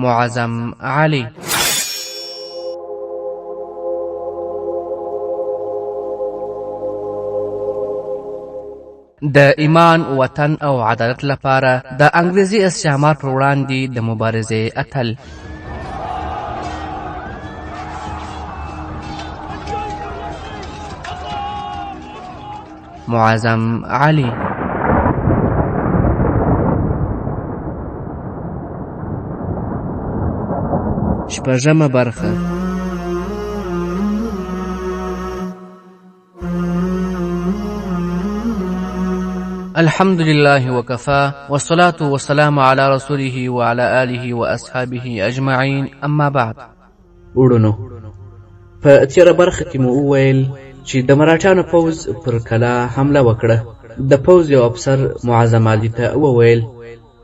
معظم علي. د ایمان، وطن او عدالت لپاره د انګریزي استعمار پر وړاندې د مبارزې اتل. معظم علي. شپږمه برخه. الحمد لله وكفى والصلاة والسلام على رسوله وعلى آله وأصحابه أجمعين. أما بعد. وړونو، په تیره برخه کې مو وویل چې د مراټانو پوځ پر کلا حمله وکړه. د پوځ یو افسر معظم علي ته وویل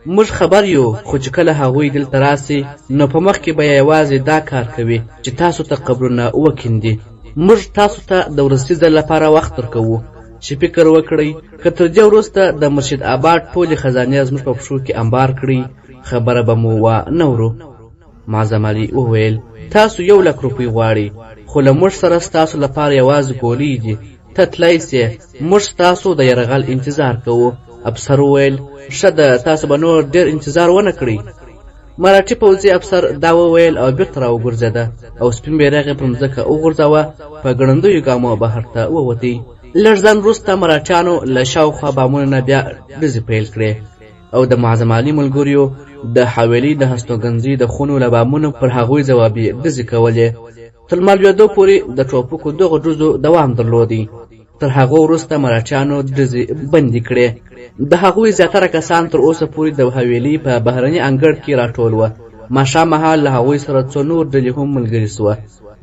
موږ خبر یو، خو چې کله هغوی دلته راسي نو په مخ کې به یوازې دا کار کوي چې تاسو ته قبرونه وکیندي. موږ تاسو ته د وروستي ځل لپاره وخت ورکوو چې فکر وکړئ، که تر دې وروسته د مرشد آباد ټولې خزانې زموږ په پښو کې انبار کړي خبره به مو نه ورو. معظم علي وویل تاسو 1,00,000 روپۍ غواړئ، خو له موږ سره ستاسو لپاره یوازې ګولۍ دي، ته تلای سې، موږ ستاسو د یرغل انتظار کوو. افسر وویل ښه ده، تاسو به نور ډېر انتظار ونه کړئ. مراټي پوځي افسر دا وویل او بیرته راوګرځېده او سپین بیرغ یې پر مځکه وغورځاوه. په ګړندیو ګامو بهر ته ووتی. لږ ځنډ وروسته مراټیانو له شاوخوا بامونو نه بیا ډزې پیل کړې او د معظم علي ملګریو د حویلۍ د هستوګنځي د خونو له بامونو پر هغوی ځوابي ډزې کولې. تر لمر لوېدو پورې د ټوپکو دغو ډزو دوام درلودی. تر هغو وروسته مراټیانو ډزې بندې کړې. د هغوی زیاتره کسان تر اوسه پورې د حویلۍ په بهرني انګړ کې راټول وه. ماښام مهال له هغوی سره څو نور ډلې هم ملګري سوه.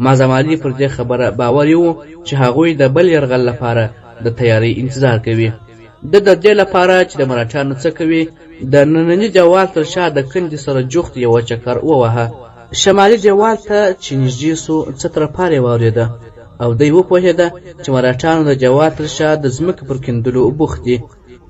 معظم علي پر دې خبره باور و چې هغوی د بل یرغل لپاره د تیاری انتظار کوي. د دې لپاره چې د مراټیانو څه کوي د ننني دیوال تر شا د کندې سره جوخت یو چکر ووهه. شمالي دیوال ته چې نږدې سو څه ترپارې واورېده او دی وپوهېده چې مراټیانو د دیوال تر شا د ځمکې پر کیندلو بوخت دي.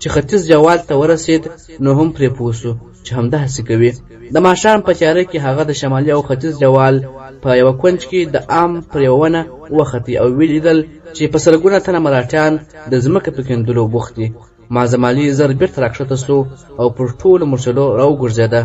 چې ختیځ دیوال ته ورسېد نو هم پرې پوه سو چې همداسې کوي. د ماښام په تیاره کې هغه د شمالي او ختیځ دیوال په یوه کونج کې د عام پر یوه ونه وختې او ولیدل چې په سلګونه تنه مراټیان د ځمکې په کیندلو بوخت دي. معظم علي زر بیرته راکښته سو او پر ټولو مرچلو راوګرځېده.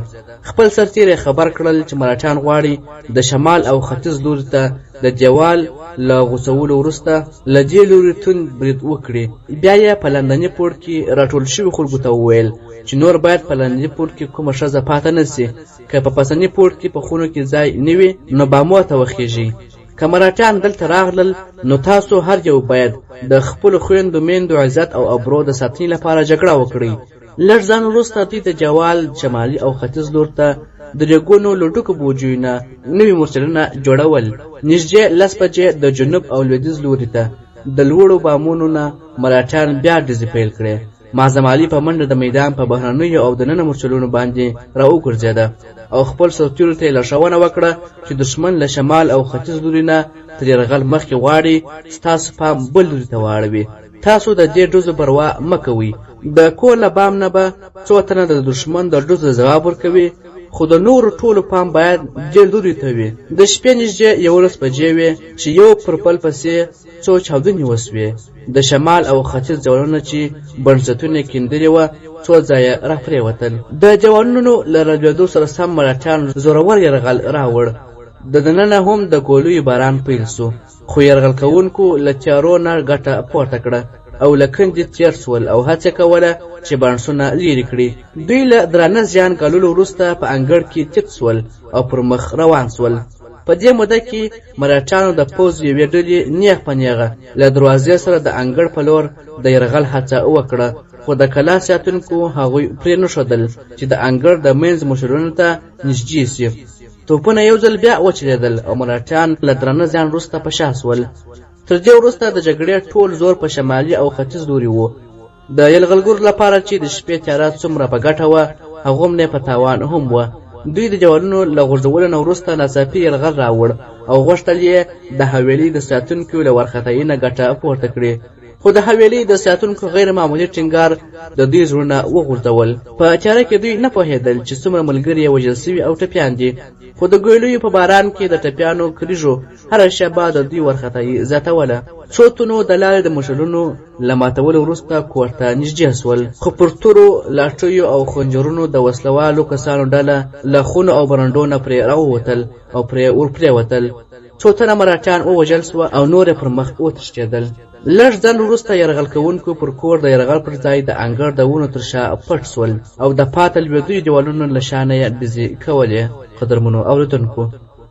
خپل سرتېري خبر کړل چې مراټیان غواړي د شمال او ختیځ لوري ته د دیوال له غوڅولو وروسته له دې لوري توند برید وکړي. بیا یې په لندني پوړ کې راټول شوي خلکو ته وویل چې نور باید په لندني پوړ کې کومه ښځه پاته نه سي. که په پسني پوړ کې په خونو کې ځای نه وي نو بامو ته وخیږي. که مراټیان دلته راغلل نو تاسو هر یو باید د خپلو خویندو میندو عزت او ابرو د ساتنې لپاره جګړه وکړئ. لږ ځان وروسته دوی د جوال شمالي او ختیځ لور ته د ریګونو له ډکو بوجیو نه نوي مرچلونه جوړول. نږدې 10 بجې د جنوب او لویدیځ لوري ته د لوړو بامونو نه مراټیان بیا ډزې پیل کړې. معظم علي په منډه د میدان په بهرنیو او دننه مرچلونو باندې راوګرځېده او خپل سرتېرو ته یې لارښوونه وکړه چې دښمن له شمال او ختیځ لوري نه تر یرغل مخکې غواړي ستاسو پام بل لوري ته واړوي. تاسو د دې ډزو پروا مه کوئ. د کور له بام نه به څو تنه د دښمن د ډزو ځواب ورکوي، خو د نورو ټولو پام باید دې لوري ته وي. د شپې نږدې 11 بجې وې چې یو پر بل پسې څو چاودنې وسوې. د شمال او ختیځ دیوالونه چې بنسټونه یې کیندلي وه څو ځایه راپرېوتل. د دیوالونو له رالوېدو سره سم مراټیان زورور یرغل راوړ. د دننه هم د ګولیو باران پیل سو، خو یرغل کوونکو له تیارو نه ګټه پورته کړه او له کندې تېر سول او هڅه کوله چې بنسټونه لرې کړي. دوی له درانه زیان ګاللو وروسته په انګړ کې تت سول او پر مخ روان سول. په دې موده کې مراټیانو د پوځ یوې ډلې نیغ په نیغه له دروازې سره د انګړ په لور د یرغل هڅه وکړه، خو د کلا ساتونکو هغوی پرې نښودل چې د انګړ د منځ مرچلونو ته نږدې سي. توپونه یو ځل بیا وچلېدل او مراټیان له درانه زیان وروسته په شا سول. تر دې وروسته د جګړې ټول زور په شمالي او ختیځ لوري و. د یرغلګرو لپاره چې د شپې تیاره څومره په ګټه وه هغومره په تاوان هم وه. دوی د دیوالونو له غورځولو نه وروسته ناڅاپي یرغل راوړ او غوښتل یې د حویلۍ د ساتونکو له وارخطایي نه ګټه پورته کړي، خو د حویلۍ د ساتونکو غیر معمولي ټینګار د دوی زړونه وغورځول. په تیاره کې دوی نه پوهېدل چې څومره ملګري یې وژل سوي او ټپیان دي، خو د ګویلیو په باران کې د ټپیانو کریژو هره شېبه د دوی وارخطایي زیاتوله. څو تنو د لارې د مشلونو له ماتولو وروسته کور ته نږدې سول، خو پر تورو لاټیو او خنجرونو د وسلوالو کسانو ډله له خونو او برنډو نه پرې راووتل او پرې ورپرېوتل. څو تنه مراټیان ووژل سوه او نور یې پر مخ وتښتېدل. لږ ځنډ وروسته یرغل کوونکو پر کور د یرغل پر ځای د انګړ د ونو تر شا پټ سول او د پاته لوېدلو دیوالونو له شانه یې ډزې کولې. قدرمنو اورېدونکو،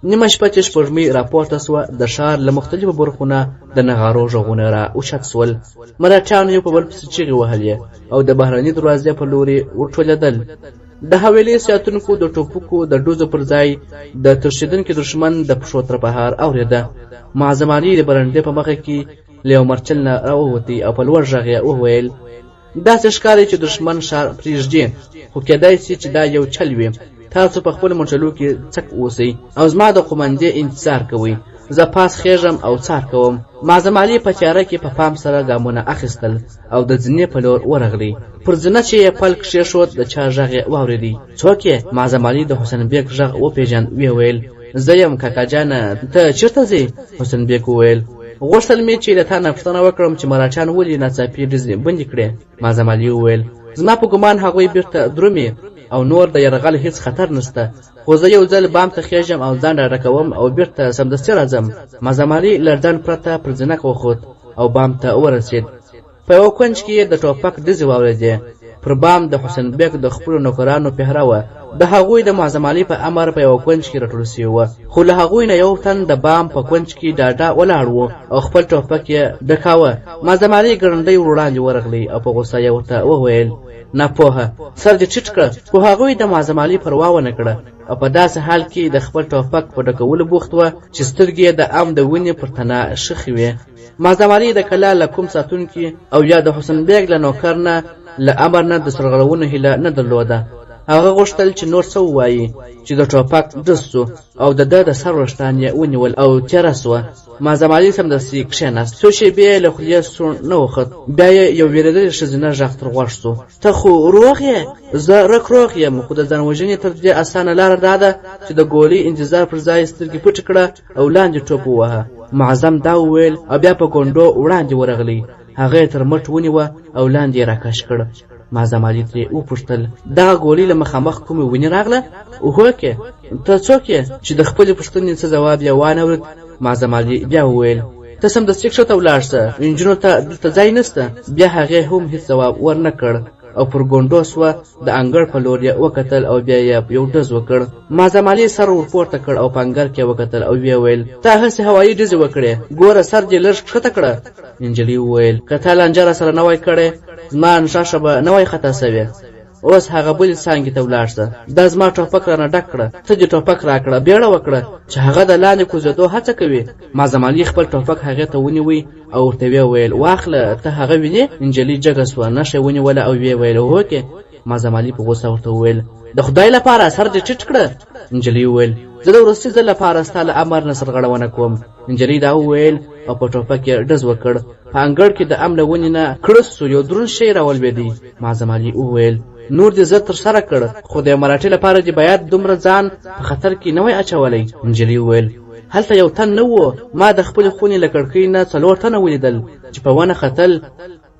نیمه شپه چې سپوږمۍ راپورته سوه، د ښار له مختلفو برخو نه د نغارو غږونه را اوچت سول. مراټیانو یو په بل پسې چیغې وهلې او د بهرني دروازې په لوري ورټولېدل. د حویلۍ ساتونکو د ټوپکو د ډزو پر ځای د تښتېدونکي دښمن د پښو ترپهار اورېده. معظم علي د برنډې په مخه کې له یو مرچل نه راووتی او په لوړ غږ یې وویل: داسې ښکاري چې دښمن ښار پرېږدي، خو کېدای شي چې دا یو چل وي. تاسو په خپلو منډلو کې څک اوسئ او زما د قومندې انتظار کوئ. زه پاس خېږم او څار کوم. معظم علي په تیاره کې په پام سره ګامونه اخیستل او د زینې په لور ورغلی. پر زینه چې یې پل کښېښود، د چا غږ یې واورېدی. څوک یې؟ معظم علي د حسن بیګ غږ وپېژند. ویې ویل: زه یم کاکا جانه، ته چېرته ځې؟ حسن بیګ وویل: غوښتل مې چې له تا نه پوښتنه وکړم چې مراټیان ولې ناڅاپي ډزې بندې کړې. معظم علي وویل: زما په ګمان هغوی بیرته درومي او نور د یرغل هیڅ خطر نشته، خو زه یو ځل بام ته خېږم او ځان ډاډه کوم او بیرته سمدستي راځم. معظم علي لړزان پرته پر زینک وخوت او بام ته ورسېد. په یوه کونج کې یې د ټوپک ډزې واورېدې. پر بام د حسن بیګ د خپلو نوکرانو پهره وه. د هغوی د معظم علي په امر په یوه کونج کې راټول سوي وه، خو له هغوی نه یو تن د بام په کونج کې ډاډه ولاړ و او خپل ټوپک یې ډکاوه. معظم علي ګړندی وړاندې ورغلی او په غوسه یې ورته وویل: ناپوهه، سر دې ټیټ کړه. خو هغوی د معظم علي پروا ونه کړه او په داسې حال کې د خپل ټوپک په ډکولو بوخت وه چې سترګې د ام د ونې پر تنه شخې وې. معظم علي د کلا له کوم ساتونکي او یا د حسن بیګ له نوکر نه له امر نه د سرغړونو هیله نه درلوده. هغه غوښتل چې نور څه ووایي چې د ټوپک ډز سو او د ده د سر ویښتان یې ونیول او تېره سوه. معظم علي سمدستي کښېناست. څو شېبې یې له خولې سوڼ نه وخت. بیا یې یو وېرېدلی ښځینه غږ تر غوږ سو: ته خو روغ یې؟ زه رک روغ یم، خو د ځان وژنې تر دې اسانه لاره دا ده چې د ګولۍ انتظار پر ځای سترګې پټې کړه او لاندې ټوپ ووهه. معظم دا وویل او بیا په ګونډو وړاندې ورغلی. هغه یې تر مټ ونیوه او لاندې یې راکش کړ. معظم علي ترې وپوښتل: دغه ګولۍ له مخامخ کومې ونې راغله؟ هوکې. ته څوک یې چې د خپلې پوښتنې څه ځواب یې وانهورېد؟ معظم علي بیا وویل: ته سمدستي کښته ولاړ شه، نجونو ته دلته ځای نشته. بیا هغې هم هېڅ ځواب ورنه کړ او پر ګونډو سوه. د انګړ په لور یې وکتل او بیا یې یو ډز وکړ. معظم علي سر ورپورته کړ او په انګړ کې وکتل او ویې ویل: تا هسې هوایي ډزې وکړې، ګوره سر دې لږ ښکته کړه. نجلۍ وویل: که تا لانجه راسره نه وای کړې، زما نښاښه به نه وای خطا سوې. اوس هغه بلې څانګې ته ولاړ شه. دا زما ټوپک رانه ډک کړه. ته دې ټوپک راکړه. بیړه وکړه چې هغه د لاندې کوزېدو هڅه کوي. معظم علي خپل ټوپک هغې ته ونیوی او ورته ویې ویل: واخله، ته هغه وینې؟ نجلۍ جګه سوه، نښه یې ونیوله او ویې ویل: هوکې. معظم علي په غوسه ورته وویل: د خدای لپاره سر دې ټیټ کړه. نجلۍ وویل: زه د وروستي ځل لپاره ستا له امر نه سرغړونه کوم. نجلۍ دا وویل او په ټوپک یې ډز وکړ. په انګړ کې د ام له ونې نه کړس سو یو دروند شی راولوېدی. معظم علي وویل: نور دې زه ترسره کړ، خو د مراټي لپاره دې باید دومره ځان په خطر کې نه وای اچولی. نجلۍ وویل: هلته یو تن نه و. ما د خپلې خونې له کړکۍ نه 4 تنه ولیدل چې په ونه ختل.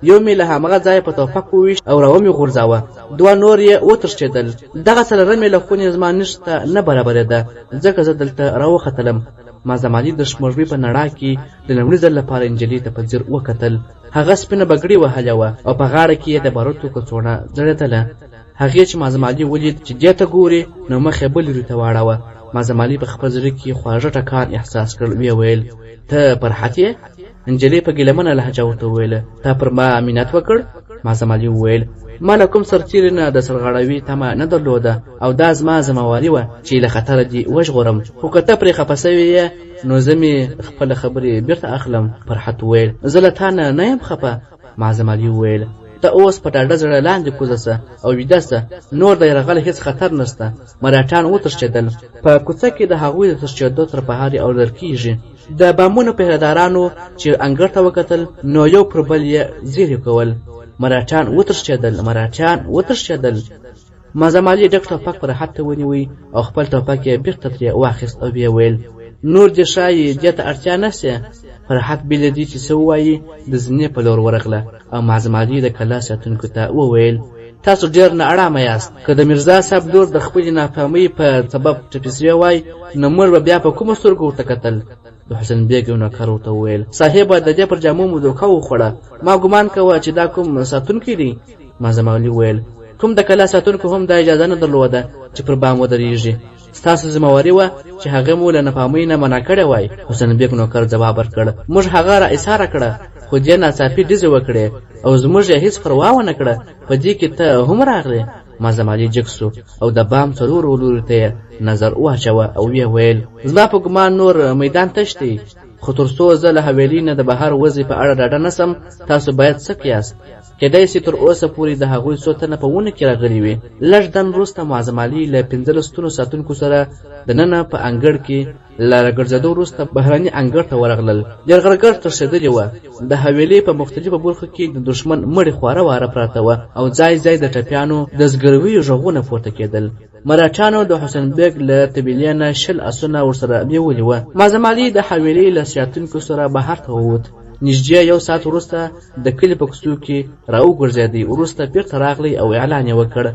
یو مې له همغه ځایه په ټوپک وویشت او راومې غورځاوه. 2 نور یې وتښتېدل. دغه څلورمې له خونې زما نښ ته نه برابرېده، ځکه زه دلته راوختلم. معظم علي د شمېربۍ په نړا کې د لومړي ځل لپاره نجلۍ ته په ځیر وکتل. هغه سپینه بګړۍ وهلې وه او په غاړه کې یې د باروتو کڅوړه ځړېدله. هغې چې معظم علي ولید چې دې ته ګوري، نو مخ یې بل لوري ته واړوه. معظم علي په خپل زړه کې خواږه ټکان احساس کړ. ویې ویل: ته فرحت یې؟ نجلۍ په ګیلمنه لهجه ورته وویله: تا پر ما امینت وکړ؟ معظم علي وویل: ما له کوم سرتیري نه د سرغړاوي تمه نه درلوده او دا زما ذمهواري وه چې له خطره دې وژغورم، خو که ته پرې خفه سوې یې نو زه مې خپله خبرې بیرته اخلم. فرحت وویل: زه له تا نه یم خفه. معظم علي وویل: ته اوس په ډاډه زړه لاندې کوزه سه او ویده سه، نور د یرغل هیڅ خطر نشته. مراټان وتښتېدل. په کوڅه کې د هغوی د تښتېدو ترپهارې اورېدل کېږي. د بامونو پهرهدارانو چې انګړ ته وکتل نو یو پر بل یې زیرې کول. مراټان وتښتېدل. معظم علي ډک ټوپک پر حد ته ونیوی او خپل ټوپک یې بېرته ترې واخیست او بیا ویل: نور دې ښایي دې ته اړتیا نشته. فرحت بې له دې چې څه ووایي د زینې په لور ورغله او معظم علي د کلا ساتونکو ته وویل: تاسو ډېر ناارامه یاست. که د میرزا صاحب لور د خپلې ناکامۍ په سبب ټپي سوې وای نو موږ به بیا په کومو سترګو ورته کتل؟ د حسین بیګ یو نوکر ورته وویل: صاحبه د دې پر جامو مو دوکه وخوړه، ما ګمان کوه چې دا کوم ساتونکی دی. معظم علي وویل: کوم د کلا ساتونکو هم دا اجازه نه درلوده چې پر بام ودرېږي. ستاسو ذمهواري وه چې هغه مو له ناپامۍ نه منع کړی وای. حسین بیګ نوکر ځواب ورکړ: موږ هغه را ایساره کړه خو دې ناڅاپي ډزې وکړې او زموږ یې هېڅ پروا ونه کړه. په دې کې ته هم راغلې. معظم علي جګ سو او د بام څلورو لوري ته یې نظر واچوه او ویې ویل: زما په ګمان نور میدان تش دی، خو تر څو زه له حویلۍ نه د بهر وځي په اړه ډاډه نسم تاسو باید څه یاست. کېدای سي تر اوسه پورې د هغوی څو تنه په ونه کې راغلي وي. لږ دم وروسته معظم علي له 15 تنو ساتونکو سره دننه په انګړ کې له راګرځېدو وروسته بهرني انګړ ته ورغلل. یرغلګر تښتېدلي وه. د حویلۍ په مختلفو برخو کې د دښمن مړې خواره واره پراته وه او ځای ځای د ټپیانو د زګرویو غږونه پورته کېدل. مراټانو د حسین بیګ له طبیلې نه 20 اسونه ورسره بیولي وه. معظم علي د حویلۍ له ساتونکو سره بهر ته ووت. نږدې یو ساعت وروسته د کلي په کوڅو کې راوګرځېدی. وروسته بېرته راغلی او اعلان یې وکړ: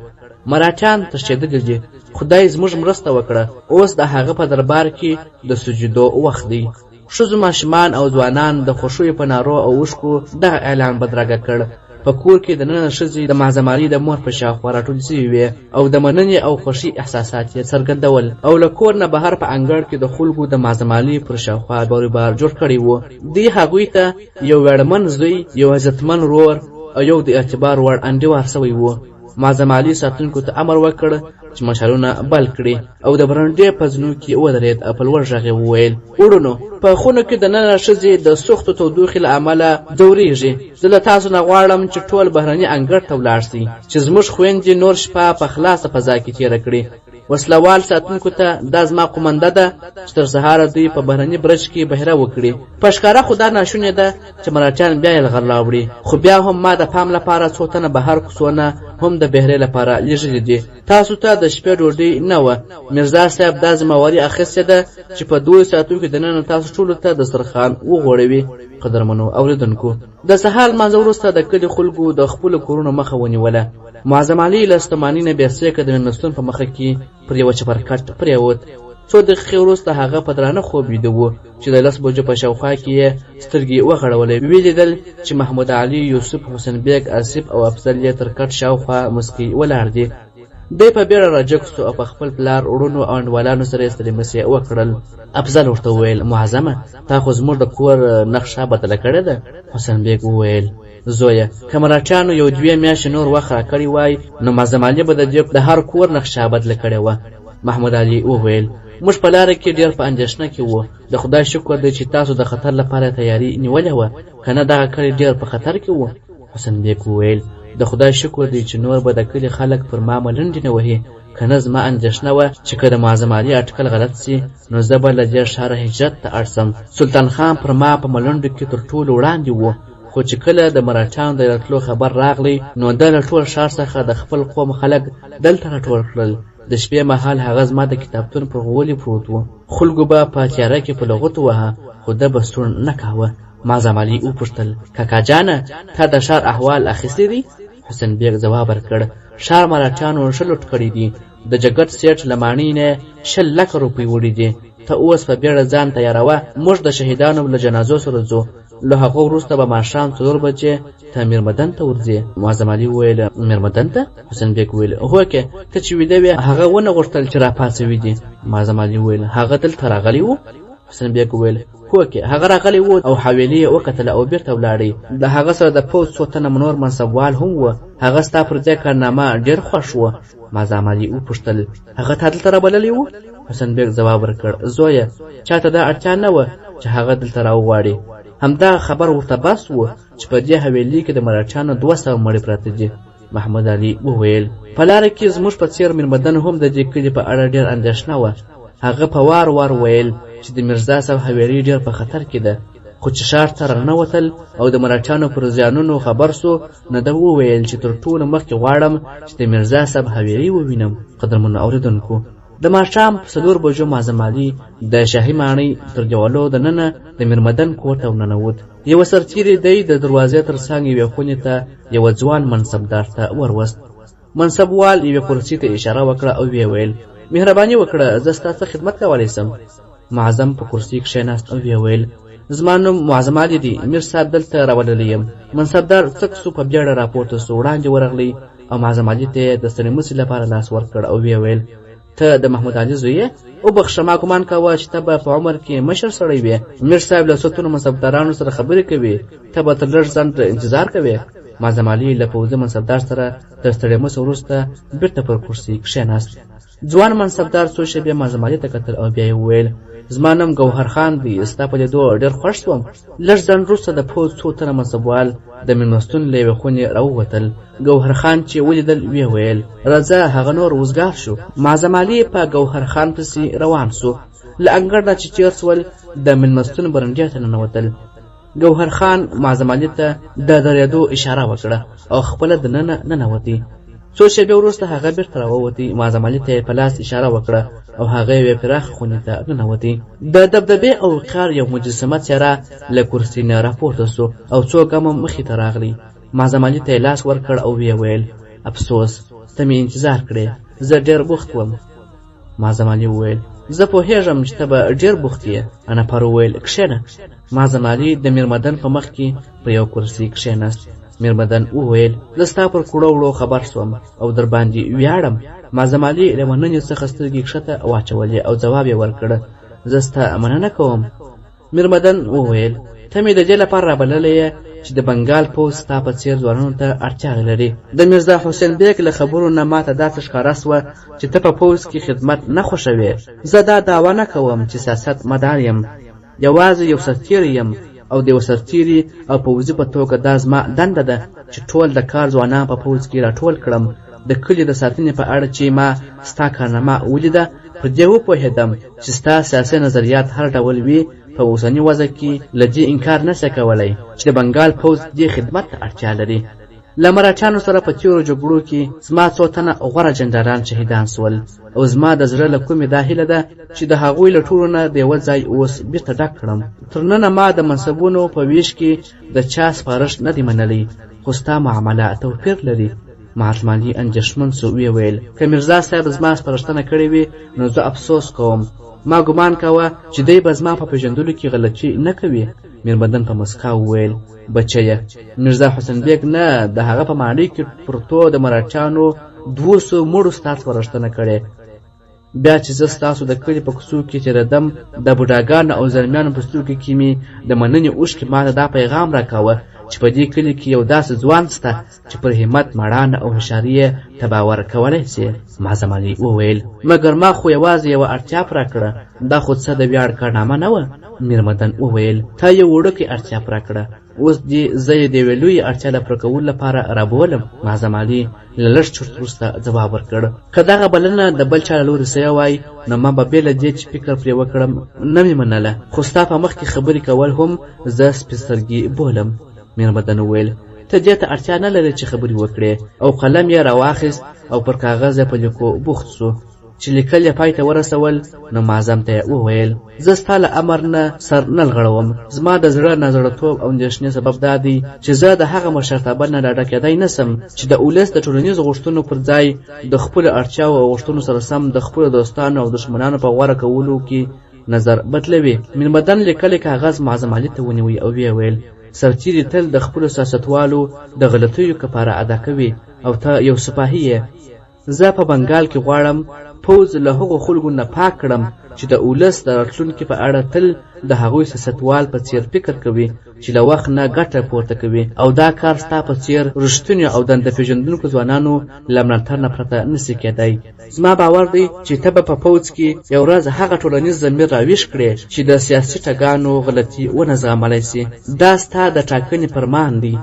مراټان تښتېدلي دي، خدای زموږ مرسته وکړه. اوس د هغه په دربار کې د سجدو وخت دی. ښځو، ماشومان او ځوانان د خوښیو په نارو او اوښکو دغه اعلان بدرګه کړ. په کور کې د ننه ښځې د معظم علي د مور په شاوخوا راټولې شوې وې او د مننې او خوښۍ احساسات یې څرګندول. او له کور نه بهر په انګړ کې د خلکو د معظم علي پر شاوخوا باروبار جوړ کړی و. دوی هغوی ته یو ویاړمن زوی، یو عزتمن ورور او یو د اعتبار وړ انډیوال سوی و. معظم علي ساتونکو ته امر وکړ چې مشالونه بل کړي او د برنډې په زنو کې ودرېد او په لوړ غږ وویل: وروڼو، په خونو کې د ننه ښځې د سختو تودوخې له امله ځورېږي. زه له تاسو نه غواړم چې ټول بهرني انګړ ته ولاړ شئ چې زموږ خویندې نور شپه په خلاصه فضا کې تېره کړي. وسلوال ساتونکو ته دا زما قومنده ده چې تر سهاره دوی په بهرني برج کې بهره وکړي. په ښکاره خو دا ناشونې ده چې مراټیان بیا یلغر راوړي، خو بیا هم ما د پام لپاره څو تنه بهر کوڅونه هم د بهرې لپاره لیږلي دي. تاسو ته د شپې ډوډۍ نه وه. میرزا صاحب دا ذمهواري اخیستې ده چې په 2 ساعتو کې دننه تاسو ټولو ته دسترخوان وغوړوي. قدرمنو اوریدونکو، د سهار لمانځه وروسته د کلي خلکو د خپلو کورونو مخه ونیوله. معظم علي له ستومانۍ نه بېسېکه د مېلمستون په مخه کې پر یوه چپرکټ پرېوت. 2 دقیقې وروسته هغه په درانه خوب ویده و چې د 10 بجو په شاوخوا کې یې سترګې وغړولې. ویې لیدل چې محمود علي، یوسف، حسین بیګ، آصف او افضل یې تر کټ شاوخوا مسکی ولاړ دي. دی په بیړه راجګ سو او په خپل پلار، وروڼو او انډوالانو سره یې ستړي وکړل. افضل ورته وویل: معظمه، تا خو زموږ د کور نقشه بدله کړې ده. حسین بیګ وویل: زویه، که مراټیانو یو 2 میاشتې نور وخت راکړی وای نو معظم علي به د هر کور نقشه بدله کړې وه. محمود علي وویل: موږ په لاره کې ډېر په اندېښنه کې وو. د خدای شکر دی چې تاسو د خطر لپاره تیاری نیولې وه، که نه دغه کلی ډېر په خطر کې وو. حسین بیګ وویل: د خدای شکر دی چې نور به د کلي خلک پر ما ملنډې نه وهي، که نه زما اندېښنه وه چې که د معظم علي اټکل غلط سي نو زه به له دې ښاره هجرت ته اړ سم. سلطان خان پر ما په ملنډو کې تر ټولو وړاندې و، خو چې کله د مراټیانو د راتلو خبر راغلی نو د له ټول ښار څخه د خپل قوم خلک دلته راټول کړل. د شپې مهال هغه زما د کتابتون پر غولي پروت و. خلکو به په تیاره کې په لغتو وهه، خو ده به ستون نه کاوه. معظم علي وپوښتل: کاکا جانه، تا د ښار احوال اخیستی دی؟ حسین بیګ ځواب ورکړ: ښار مراټیانو ښه لوټ کړی دي. د جګت سیټ له ماڼۍ نه 20 لکه روپۍ وړي دي. ته اوس په بیړه ځان تیاروه، موږ د شهیدانو له جنازو سره ځو. له هغه وروسته به ماښام 4 بجې ته میرمدن ته ورځې. معظم علي وویل: میرمدن ته؟ حسین بیګ وویل: هوکې، ته چې ویده وې هغه ونه غوښتل چې راپاڅوي دي. معظم علي وویل: هغه دلته راغلی و؟ حسین بیګ وویل: هوکې، هغه راغلی و او حویلۍ یې وکتله او بیرته ولاړی. د هغه سره د پوځ 2 تنه نور منصبوال هم و. هغه ستا پر ځای کارنامه ډېر خوښ و. معظم علي وپوښتل: هغه تا دلته رابللی و؟ حسین بیګ ځواب ورکړ: زویه، چاته دا اړتیا نه وه چې هغه دلته راوغواړي. همدا خبر ورته بس و چې په دې حویلي کې د مراټیانو 200 مړي پراته دي. محمد علي وویل په لاره کې زموږ په څیر میرمدن هم د دې کلي په اړه ډېر اندېښنه وه. هغه په وار ویل چې د میرزا صاحب حویلي ډېر په خطر کې ده، خو چې ښار ته راننوتل او د مراټیانو پر زیانونو خبر سو نو ده وویل چې تر ټولو مخکې غواړم چې د میرزا صاحب حویلي ووینم. قدرمنو اورېدونکو، د ماښام په 4 بجو معظم علي د شاهي ماڼۍ تر دیوالو دننه د میرمدن کور ته ورننوت. یوه سرتیري دی د دروازې تر څنګ یوې خونې ته یوه ځوان منصبدار ته وروست. منصبوال یوې کرسۍ ته اشاره وکړه او ویې ویل مهرباني وکړه، زه ستا څه خدمت کولی سم؟ معظم په کرسۍ کښېناست او ویې ویل زما نوم معظم علي دی، میر صاحب دلته راوللی یم. منصبدار څک سو په بیړه راپورته سو، وړاندې ورغلی او معظم علي ته د ستړموسي لپاره لاس ورکړ او ویې ویل ته د محمود علي زوی یې؟ وبخښه، ما ګمان کاوه چې ته به په عمر کې مشر سړی وې. میر صاحب له ستونو منصبدارانو سره خبرې کوي، ته به تر لږ ځنډ انتظار کوې. معظم علي له پوځي منصبدار سره تر ستړموسه وروسته بېرته پر کرسۍ کښېناست. ځوان منصبدار څو شېبې معظم علي ته کتل او بیا یې وویل زما نوم ګوهر خان دی، ستا په لیدو ډېر خوښ شوم. لږ ځنډ وروسته د پوځ څو تنه منصبوال د مېلمستون له یوې خونې راووتل. ګوهر خان چې ولیدل ویې ویل راځه، هغه نور وزګار شو. معظم علي په ګوهر خان پسې روان سو. له انګړ نه چې تېر سول د مېلمستون برنډې ته ننوتل. ګوهر خان معظم علي ته د درېدو اشاره وکړه او خپله دننه ننوتی. څو شېبې وروسته هغه بېرته راووتی. معظم علي ته یې په لاس اشاره وکړه او هغه یوې پراخه خونې ته ننوتی. د دبدبې او وقار یو مجسمه څېره له کرسۍ نه راپورته سو او څو ګامه مخې ته راغلی. معظم علي ته یې لاس ورکړ او ویې ویل افسوس، ته مې انتظار کړې، زه ډېر بوخت وم. معظم علي وویل زه پوهېږم چې ته به ډېر بوخت یې. انپر وویل کښېنه. معظم علي د میرمدن په مخ کې په یو کرسۍ کښېناست. میرمدن وویل زه ستا پر کړو وړو خبر سوم او در باندې ویاړم. معظم علي له مننې څخه سترګې کښته واچولې او ځواب یې ورکړ زه ستا مننه کوم. میرمدن وویل ته مې د دې لپاره رابللی یې چې د بنګال پوځ ستا په څېر ځوانانو ته اړتیا لري. د میرزا حسین بیګ له خبرو نه ماته داسې ښکاره سوه چې ته په پوځ کې خدمت نه خوښوې. زه دا دعوه نه کوم چې سیاست مدار یم، یوازې یو سرتیری یم او د یو سرتیري او پوځي په توګه دا زما دنده ده چې ټول د کار ځوانان په پوځ کې راټول کړم. د کلي د ساتنې په اړه چې ما ستا کارنامه ولیده په دې وپوهېدم چې ستا سیاسي نظریات هر ډول وي. په اوسني وضع کې له دې انکار نشي کولی چې د بنګال پوځ دې خدمت ته اړتیا لري. له مراټیانو سره په تېرو جګړو کې زما څو تنه غوره جنرالان شهیدان سول او زما د زړه له کومې دا هیله ده چې د هغوی له ټولو نه د یوه ځای اوس بېرته ډک کړم. تر ننه ما د منصبونو په ویش کې د چا سپارښت نه دی منلی، خو ستا معامله توپیر لري. معظم علي اندېښمن سو، ویې ویل که میرزا صاحب زما سپارښتنه کړې وي نو زه افسوس کوم. ما ګمان کاوه چې دی به زما په پېژندلو کې غلطي نه کوي. میرمدن په مسکا وویل بچیه، میرزا حسین بیګ نه د هغه په ماڼۍ کې پرتو د مراټیانو 200 مړو ستا سپارښتنه کړې. بیا چې زه ستاسو د کلي په کوڅو کې تېرېدم د بوډاګانو او زلمیانو په سترګو کې مې د مننې اوښکې ماته دا پیغام راکاوه چې په دې کلي کې یو داسې ځوان شته چې پر همت، مړانه او هوښیاري یې ته باور کولی سې. معظم علي وویل مګر ما خو یوازې یوه اړتیا پوره کړه، دا خو څه د ویاړ کارنامه نه وه. میرمدن وویل تا یو وړوکی اړتیا پوره کړه، اوس دې زه یې د یوې لویې اړتیا له پوره کولو لپاره رابولم. معظم علي له لږ چرت وروسته ځواب ورکړ که دغه بلنه د بل چا له لورې سوی وای نو ما به بې له دې چې فکر پرې وکړم نه مې منله، خو ستا په مخ کې خبرې کول هم زه سپېڅلګي بولم. میرمدن وویل ته دې ته اړتیا نه لرې چې خبرې وکړې. او قلم یې راواخیست او پر کاغذ یې په لیکو بوخت سو. چې لیکل یې پای ته ورسول نو معظم ته یې وویل زه ستا له امر نه سر نه لغړوم. زما د زړه نازړهتوب او اندېښنې سبب دا دی چې زه د هغه مشرتابه نه ډاډه کېدی نسم چې د ولس د ټولنیزو غوښتنو پر ځای د خپلو اړتیاو او غوښتنو سره سم د خپلو دوستانو او دښمنانو په غوره کولو کې نظر بدلوي. میرمدن لیکلی کاغذ معظم علي ته ونیوی او ویې ویل سرتیري تل د خپلو سیاستوالو د غلطیو کفاره ادا کوي او ته یو سپاهي یې. زه په بنګال کې غواړم پوځ له هغو خلکو نه پاک کړم چې د ولس د راتلونکي په اړه تل د هغوی سیاستوال په څیر فکر کوي چې له وخت نه ګټه پورته کوي او دا کار ستا په څیر رښتوني او دنده پېژندونکو ځوانانو له ملاتړ نه پرته نسي کېدی. زما باور دی چې ته به په پوځ کې یو ورځ هغه ټولنیز ضمیر راویښ کړې چې د سیاسي ټګانو غلطي ونه زغملی سي. دا ستا د ټاکنې فرمان دی.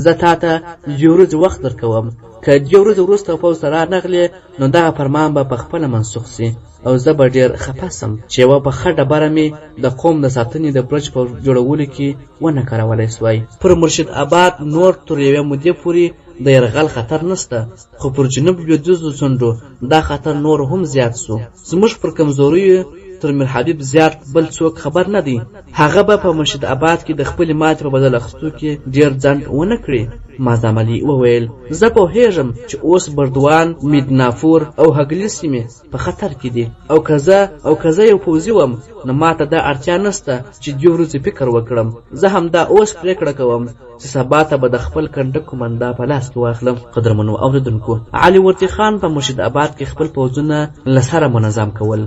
زه تا ته 2 ورځې وخت درکوم. که 2 ورځې وروسته پوځ ته رانغلې نو دغه فرمان به پخپله منسوخ سي او زه به ډېر خفه سم چې یوه پخه ډبره مې د قوم د ساتنې د برج په جوړولو کې ونه کارولی سوای. پر مرشد آباد نور تر یوې مودې پورې د یرغل خطر نسته، خو پر جنوب لویدیځو څنډو دا خطر نور هم زیات سو. زموږ پر کمزوریو تر میر حبیب زیات بل څوک خبر نه دی. هغه به په مرشد آباد کې د خپلې ماتې په بدل اخیستو کې ډېر ځنډ ونه کړي. معظم علي وویل زه پوهېږم چې اوس بردوان، میدناپور او هګلي سیمې په خطر کې دي او که زه یو پوځي وم نو ماته دا اړتیا نسته چې 2 ورځې فکر وکړم. زه همدا اوس پرېکړه کوم چې سبا ته به د خپل کنډک قومنده په لاس کې واخلم. قدرمنو اوریدونکو، علي وردي خان په مرشد آباد کې خپل پوځونه له سره منظم کول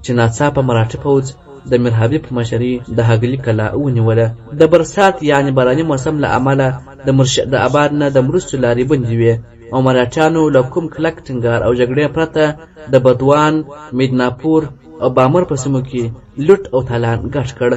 چې ناڅاپه مراఠي پوځ د میر حبیب په مشري د هګلي کلا ونیوله. د برسات یعنی باراني موسم له امله د مرشد آباد نه د مرستو لارې بندې وې او مراఠیانو له کوم کلک ټینګار او جګړې پرته د بدوان، میدناپور او بامر په سیمو کې لوټ او تالان ګډ کړ.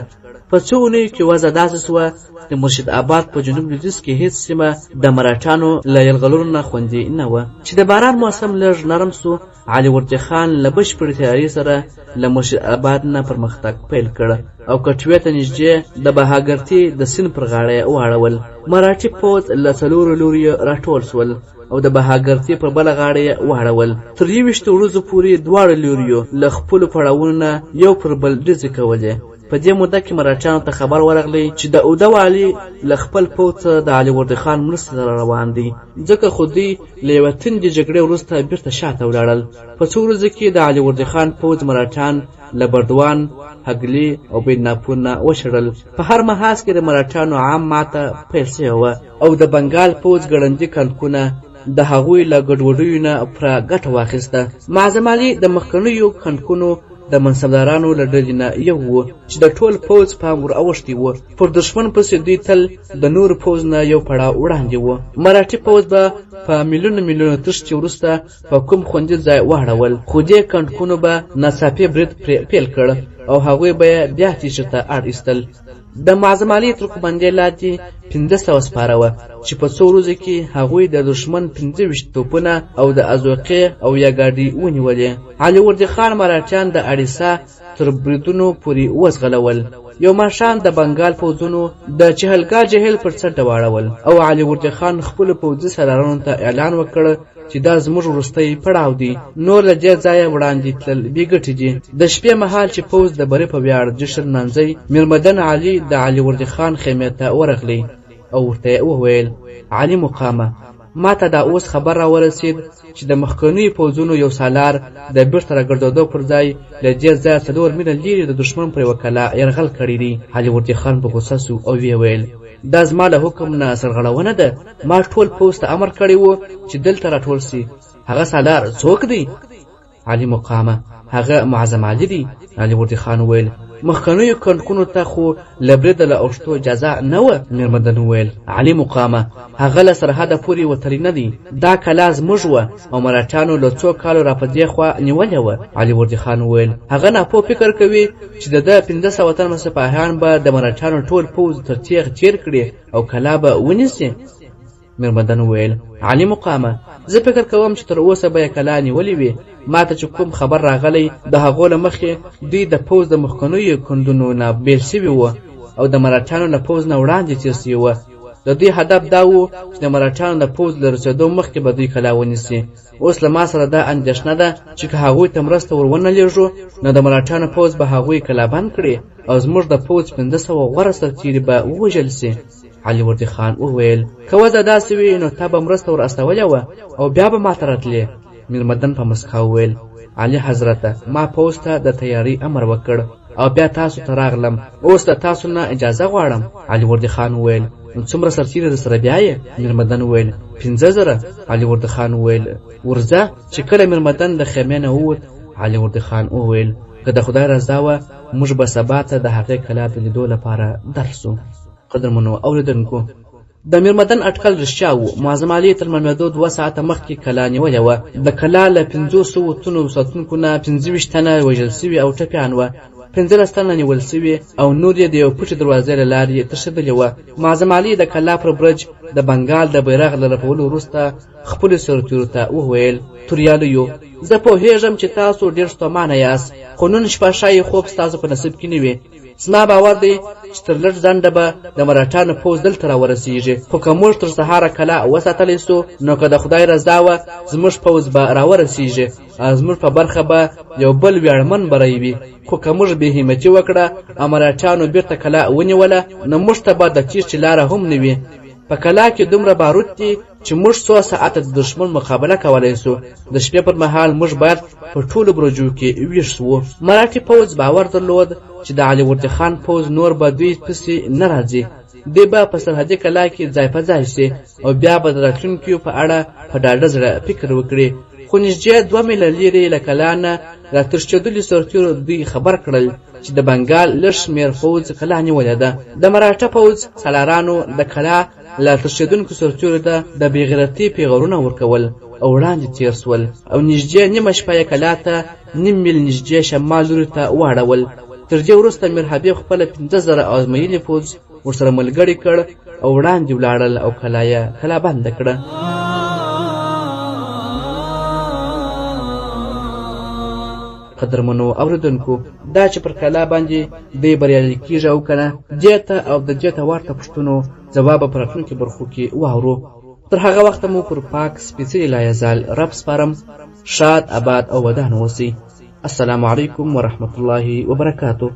په څو اونیو کې وضع داسې سوه د مرشد آباد په جنوب لویدیځ کې هیڅ سیمه د مراఠیانو له یرغلونو نه خوندي نه وه. چې د باران موسم لږ نرم سو، علي وردي خان له بشپړې تیاري سره له مرشد آباد نه پرمختګ پیل کړ او کټوې ته نږدې د بهاګرتي د سیند پر غاړه یې واړول. مراఠي پوځ له 4 لوریو راټول سول او د بهاګرتي پر بله غاړه یې واړول. تر 21 ورځو پورې دواړه لوریو له خپلو پړاوونو نه یو پر بل ډزې کولې. په دې موده کې مراఠیانو ته خبر ورغلی چې د اوده والي له خپل پوځ څخه د علي وردي خان مرستې سره روان دی، ځکه خو دوی له یوه تندې جګړې وروسته بیرته شاته ولاړل. په څو ورځو کې د علي وردي خان پوځ مراఠیان له بردوان، هګلي او میدناپور نه وشړل. په هر محاذ کې د مراఠیانو عام ماته پیل شوې وه او د بنګال پوځ ګړندي کندکونه د هغوی له ګډوډیو نه پوره ګټه واخیسته. معظم علي د مخکنیو کندکونو د منصبدارانو له ډلې نه یو و چې د ټول پوځ پام ور اوښتی و. پر دښمن پسې دوی تل د نورو پوځ نه یو پړاو وړاندې و. مراఠي پوځ به په میلیونه تښتې وروسته په کوم خوندي ځای واړول، خو دې کندکونو به ناڅاپي برید پیل کړ او هغوی به یې بیا تیښتې ته اړ ایستل. د معظم علي ترکمندې لاندې 500 سپاره وه چې په څو ورځو کې هغوی د دښمن 25 توپونه او د ازوقې او یا ګاډي ونیولې. علي وردي خان مراఠیان د اړیسا تر بریدونو پورې وزغلول. یو ماښام د بنګال پوځونو د چهلګاه جهیل پر څنډه واړول او علي وردي خان خپلو پوځي سرانو ته اعلان وکړ چې دا زموږ وروستی پړاو دی، نور له دې ځایه وړاندې تلل بې ګټې دي. د شپې مهال چې پوځ د بري په ویاړ جشن نمانځي، میرمدن علي د علي وردي خان خیمې ته ورغلی او ورته یې وویل علي مقامه، ما ته دا اوس خبر را ورسید چې د مخکنیو پوځونو یو سالار د بیرته راګرځېدو پر ځای له دې ځایه 4 میله لرې د دښمن پر یوه کلا یرغل کړی دی. علي وردي خان په غوسه سو او ویې ویل دا زما له حکم نه سرغړونه ده. ما ټول پوځ ته امر کړی و چې دلته راټول سي. هغه سالار څوک دی؟ علي مقامه، هغه معظم علي دی. علي وردي خان وویل مخکنیو کندکونو ته خو له بریده له اوښتو اجازه نه وه. میرمدن وویل علي مقامه، هغه له سرحده پورې وتلی نه دی. دا کلا زموږ وه او مراఠیانو له 2 کالو را په دې خوا نیولې وه. علي وردي خان وویل هغه ناپوه فکر کوي چې د 500 تن سپاهیان به د مراఠیانو ټول پوځ تر تیغ تیر کړي او کلا به ونیسي. میرمدن وویل علي مقامه، زه فکر کوم چې تر اوسه به یې کلا نیولې وي. ما ته چې کوم خبر راغلی د هغو له مخې دوی د پوځ د مخکنیو کندونو نه بیل شوي وه او د مراఠیانو له پوځ نه وړاندې تېر شوي وه. د دوی هدف دا و چې د مراఠیانو د پوځ له رسېدو مخکې به دوی کلا ونیسي. اوس له ما سره دا اندېښنه ده چې که هغوی ته مرسته ور ونه لېږو نو د مراఠیانو پوځ به هغوی کلا بند کړي او زموږ د پوځ 500 غوره سرتېري به ووژل سي. علي وردي خان وویل که وضع داسې وي نو تا به مرسته ور استولې وه او بیا به ما ته راتلې. میرمدن په مسکا وویل علي حضرته، ما پوځ ته د تیاری امر وکړ او بیا تاسو ته راغلم، اوس د تاسو نه اجازه غواړم. علي وردي خان وویل نو څومره سرتېري درسره بیایې؟ میرمدن وویل 50,000. علي وردي خان وویل ورځه. چې کله میرمدن د خیمې نه ووت، علي وردي خان وویل که د خدای رضا وه موږ به سبا ته د هغې کلا د لیدو لپاره درسو. قدرمنو اوریدونکو، د میرمدن اټکل رښتیا و. معظم علي تر مړمېدو 2 ساعته مخکې کلا نیولې وه. د کلا له 500 تنو ساتونکو نه 25 تنه وژل سوي او ټپیان وه، 15 تنه نیول سوي او نور یې د یو پټې دروازې له لارې تښتېدلې وه. معظم علي د کلا پر برج د بنګال د بیرغ له رپولو وروسته خپلو سرتیرو ته وویل: توریالیو، زه پوهېږم چې تاسو ډېر ستومانه یاست، خو نن شپه ښایي خوب ستاسو په نصیب کې نه وي. زما باور دی چې تر لږ ځنډه به د مراټانو پوځ دلته راورسېږي، خو که موږ تر سهاره کلا وساتلی سو نو که د خدای رضا وه زموږ پوځ به راورسېږي او زموږ په برخه به یو بل ویاړمن بری وي. خو که موږ بې همتي وکړه او مراټانو بیرته کلا ونیوله نو موږ ته به د تیښتې لاره هم نه وي. په کلا کې دومره بارود دي چې موږ 100 ساعته د دښمن مقابله کولی سو. د شپې پر مهال موږ باید په ټولو برجو کې ویښ سو. مراټي پوځ باور درلود چې د علي وردي خان پوځ نور به دوی پسې نه راځي. دوی به په سرحدي کلا کې ځای په ځای سي او بیا به د راتلونکي په اړه په ډاډه زړه فکر وکړي. خو نږدې 2 میله لرې له کلا نه راتښتېدلي سرتیرو دوی خبر کړل چې د بنګال لږ شمېر پوځ کلا نیولې ده. د مراټه پوځ سالارانو د کلا له تښتېدونکو سرتیرو ته د بېغیرتۍ پیغورونه ورکول او وړاندې تېر سول او نږدې نیمه شپه یې کلا ته نیم میل نږدې شمال لوري ته واړول. تر دې وروسته میر حبیب خپله 15,000 ازمایلي پوځ ورسره ملګري کړ او وړاندې ولاړل او کلا یې کلا بنده کړه. قدرمنو اوریدونکو، دا چې پر کلا باندې دی بریالي کېږي او که نه، دې ته او د دې ته ورته پوښتنو ځواب په راتلونکي برخو کې واورو. تر هغه وخته مو پر پاک سپېڅلي لایزال رب سپارم. شاد، آباد او ودان اوسئ. السلام علیکم ورحمة الله وبرکاته.